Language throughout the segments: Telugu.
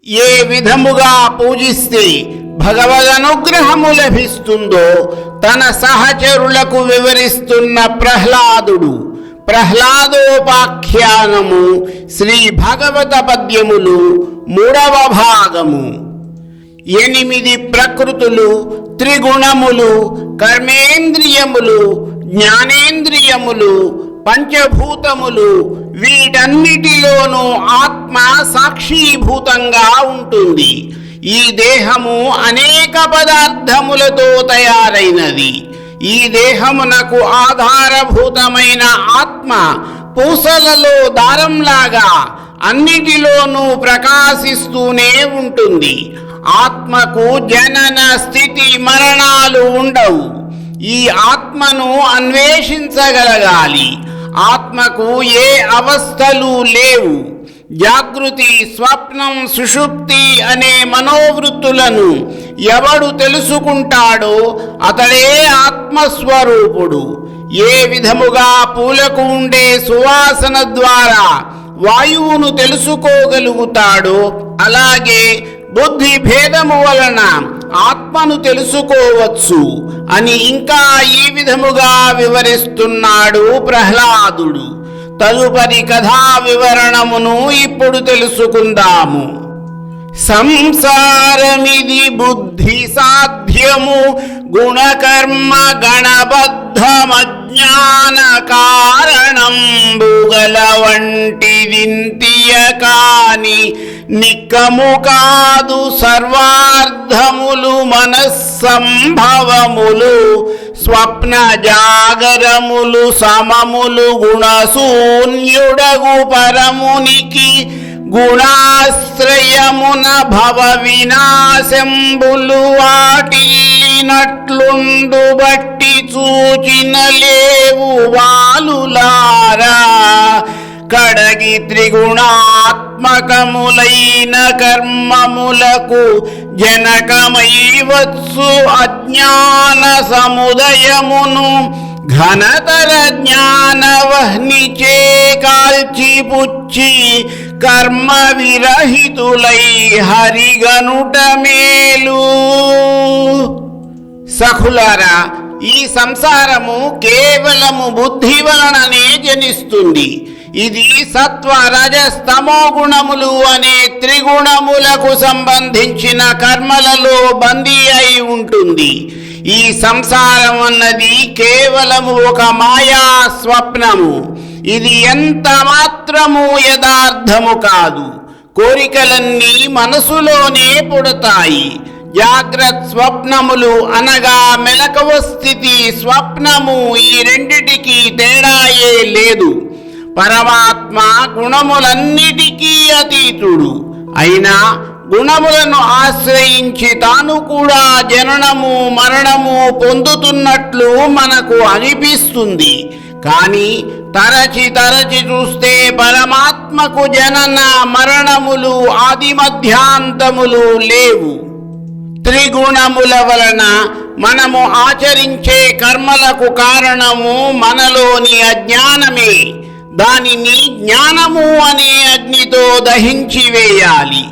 ఏ విధముగా పూజిస్తే భగవదనుగ్రహము లభిస్తుందో తన సహచరులకు వివరిస్తున్న ప్రహ్లాదుడు. ప్రహ్లాదోపాఖ్యానము శ్రీ భాగవత పద్యములు 3వ భాగము. 8 ప్రకృతులు, త్రిగుణములు, కర్మేంద్రియములు, జ్ఞానేంద్రియములు, పంచభూతములు, వీటన్నిటిలోనూ ఆత్మ సాక్షీభూతంగా ఉంటుంది. ఈ దేహము అనేక పదార్థములతో తయారైనది. ఈ దేహమునకు ఆధారభూతమైన ఆత్మ పూసలలో దారంలాగా అన్నిటిలోనూ ప్రకాశిస్తూనే ఉంటుంది. ఆత్మకు జనన, స్థితి, మరణాలు ఉండవు. ఈ ఆత్మను అన్వేషించగలగాలి. ఆత్మకు ఏ అవస్థలు లేవు. జాగృతి, స్వప్నం, సుషుప్తి అనే మనోవృత్తులను ఎవడు తెలుసుకుంటాడో అతడే ఆత్మస్వరూపుడు. ఏ విధముగా పూలకు ఉండే సువాసన ద్వారా వాయువును తెలుసుకోగలుగుతాడో అలాగే బుద్ధి భేదము వలన ఆత్మను తెలుసుకోవచ్చు అని ఇంకా ఈ విధముగా వివరిస్తున్నాడు ప్రహ్లాదుడు. తదుపరి కథా వివరణమును ఇప్పుడు తెలుసుకుందాము. సంసారమిది బుద్ధి సాధ్యము, గుణకర్మ గణబద్ధమజ్ఞాన కారణంబుగల వంటిదింతియ కాని నిక్కము కాదు సర్వార్థములు మనస్సంభవములు స్వప్న జాగరములు సమములు గుణశూన్యుడగు పరమునికి గుణాశ్రయమున భవ వినాశంబులు వాటిల్లినట్లుండు బట్టి చూచిన లేవు వాలులారా. కడగి త్రిగుణాత్మకములైన కర్మములకు జనకమైవచ్చు అజ్ఞాన సముదయమును ఘనతర జ్ఞానవహ్నిచే కాల్చిపుచ్చి కర్మ విరహితులై హరిగనుట మేలు. సఖులారా, ఈ సంసారము కేవలము బుద్ధి వలననే జనిస్తుంది. ఇది సత్వ, రజస్తమో గుణములు అనే త్రిగుణములకు సంబంధించిన కర్మలలో బందీ అయి ఉంటుంది. ఈ సంసారం అన్నది కేవలము ఒక మాయా స్వప్నము. ఇది ఎంత మాత్రము యథార్థము కాదు. కోరికలన్నీ మనసులోనే పుడతాయి. జాగ్రత్త స్వప్నములు అనగా మెలకువ స్థితి, స్వప్నము ఈ రెండిటికి తేడాయే లేదు. పరమాత్మ గుణములన్నిటికీ అతీతుడు. అయినా గుణములను ఆశ్రయించి తాను కూడా జననము మరణము పొందుతున్నట్లు మనకు అనిపిస్తుంది. కానీ తరచి తరచి చూస్తే పరమాత్మకు జనన మరణములు ఆది మధ్యాంతములు లేవు. త్రిగుణముల వలన మనము ఆచరించే కర్మలకు కారణము మనలోని అజ్ఞానమే. దానిని జ్ఞానము అనే అగ్నితో దహించి వేయాలి.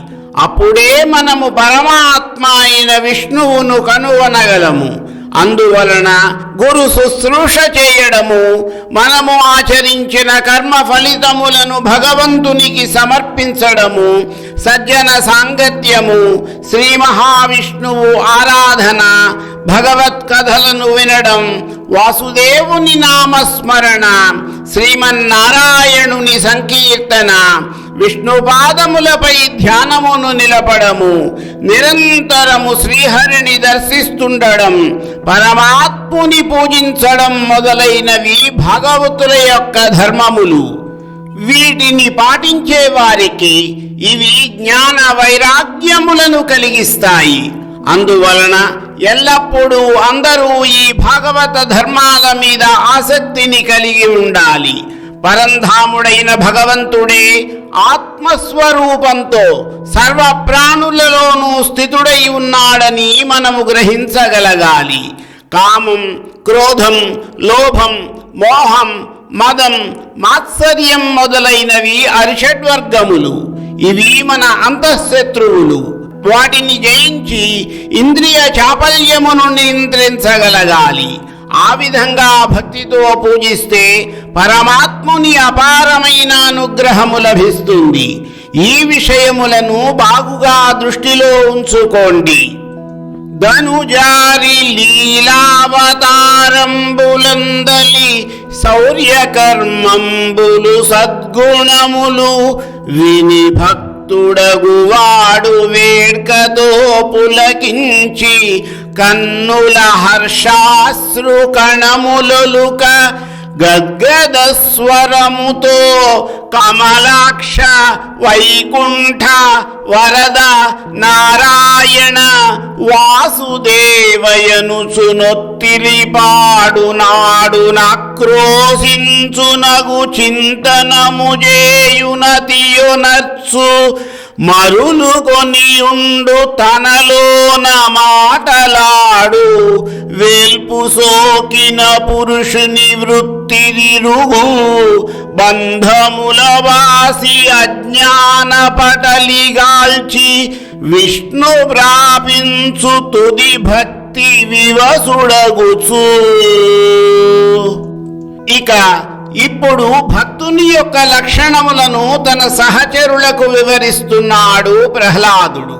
అప్పుడే మనము పరమాత్మ అయిన విష్ణువును కనుగొనగలము. అందువలన గురు శుశ్రూష చేయడము, మనము ఆచరించిన కర్మ ఫలితములను భగవంతునికి సమర్పించడము, సజ్జన సాంగత్యము, శ్రీ మహావిష్ణువు ఆరాధన, భగవత్ కథలను వినడం, వాసుదేవుని నామస్మరణ, శ్రీమన్నారాయణుని సంకీర్తన, విష్ణుపాదములపై ధ్యానమును నిలపడము, నిరంతరము శ్రీహరిని దర్శిస్తుండడం, పరమాత్ముని పూజించడం మొదలైనవి భాగవతుల యొక్క ధర్మములు. వీటిని పాటించే వారికి ఇవి జ్ఞాన వైరాగ్యములను కలిగిస్తాయి. అందువలన ఎల్లప్పుడూ అందరూ ఈ భాగవత ధర్మాల మీద ఆసక్తిని కలిగి ఉండాలి. పరంధాముడైన భగవంతుడే ఆత్మస్వరూపంతో సర్వ ప్రాణులలోనూ స్థితుడై ఉన్నాడని మనము గ్రహించగలగాలి. కామం, క్రోధం, లోభం, మోహం, మదం, మాత్సర్యం మొదలైనవి అరిషడ్వర్గములు. ఇవి మన అంతఃశత్రువులు. వాటిని జయించి ఇంద్రియ చాపల్యమును నియంత్రించగలగాలి. ఆ విధంగా భక్తితో పూజిస్తే పరమాత్ముని అపారమైన అనుగ్రహము లభిస్తుంది. ఈ విషయములను బాగుగా దృష్టిలో ఉంచుకోండి. ధనుజారి లీలావతారంబులందలి శౌర్యకర్మంబులు సద్గుణములు విని భక్తుడగువాడు వేడ్కతో పులకించి కన్నుల హర్షాశ్రు కణములొలుక గద్గద స్వరముతో కమలాక్ష వైకుంఠ వరద నారాయణ వాసుదేవయనుచునొత్తిరిపాడు నాడు నక్రోశించునగు చింతనము చేయునతియునర్చు మరులు కొనియుండు తనలోన మాటలాడు వేల్పు సోకిన పురుషుని వృత్తిరిరుగు బంధముల వాసి అజ్ఞాన పటలిగాల్చి విష్ణు ప్రాపించు తుది భక్తి వివసుడగుచు. ఇక ఇప్పుడు భక్తుని యొక్క లక్షణములను తన సహచరులకు వివరిస్తున్నాడు ప్రహ్లాదుడు.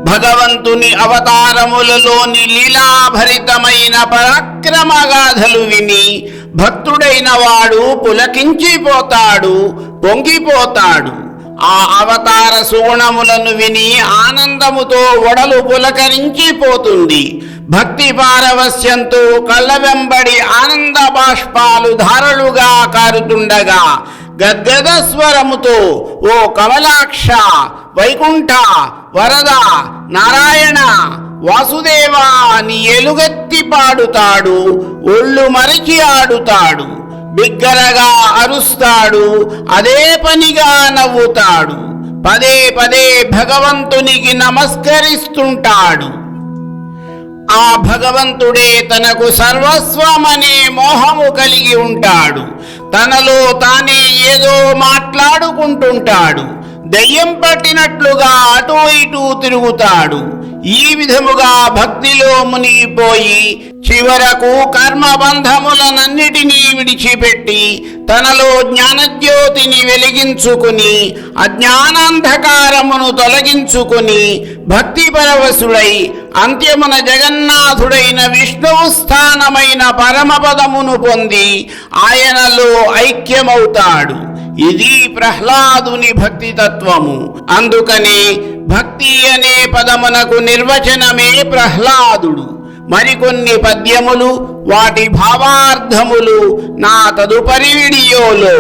భగవంతుని అవతారములలోని లీలాభరితమైన పరాక్రమగాథలు విని భక్తుడైన వాడు పులకించిపోతాడు, పొంగిపోతాడు. ఆ అవతార సుగుణములను విని ఆనందముతో ఒడలు పులకరించిపోతుంది. భక్తి పారవస్యంతో కళ్ళ వెంబడి ఆనంద బాష్పాలు ధారలుగా కారుతుండగా గద్గద స్వరముతో ఓ కమలాక్ష వైకుంఠ వరద నారాయణ వాసుదేవ అని ఎలుగెత్తి పాడుతాడు. ఒళ్ళు మరిచి ఆడుతాడు, బిగ్గరగా అరుస్తాడు, అదే పనిగా నవ్వుతాడు. పదే పదే భగవంతునికి నమస్కరిస్తుంటాడు. ఆ భగవంతుడే తనకు సర్వస్వమనే మోహము కలిగి ఉంటాడు. తనలో తానే ఏదో మాట్లాడుకుంటుంటాడు. దయ్యం పట్టినట్లుగా అటూ ఇటూ తిరుగుతాడు. ఈ విధముగా భక్తిలో మునిగిపోయి చివరకు కర్మబంధములనన్నిటినీ విడిచిపెట్టి తనలో జ్ఞానజ్యోతిని వెలిగించుకుని అజ్ఞానాంధకారమును తొలగించుకుని భక్తి పరవశుడై అంత్యమున జగన్నాథుడైన విష్ణువు స్థానమైన పరమపదమును పొంది ఆయనలో ఐక్యమవుతాడు. ఇది ప్రహ్లాదుని భక్తి తత్వము. అందుకనే భక్తి అనే పదమునకు నిర్వచనమే ప్రహ్లాదుడు. మరికొన్ని పద్యములు, వాటి భావార్థములు నా తదుపరి వీడియోలో.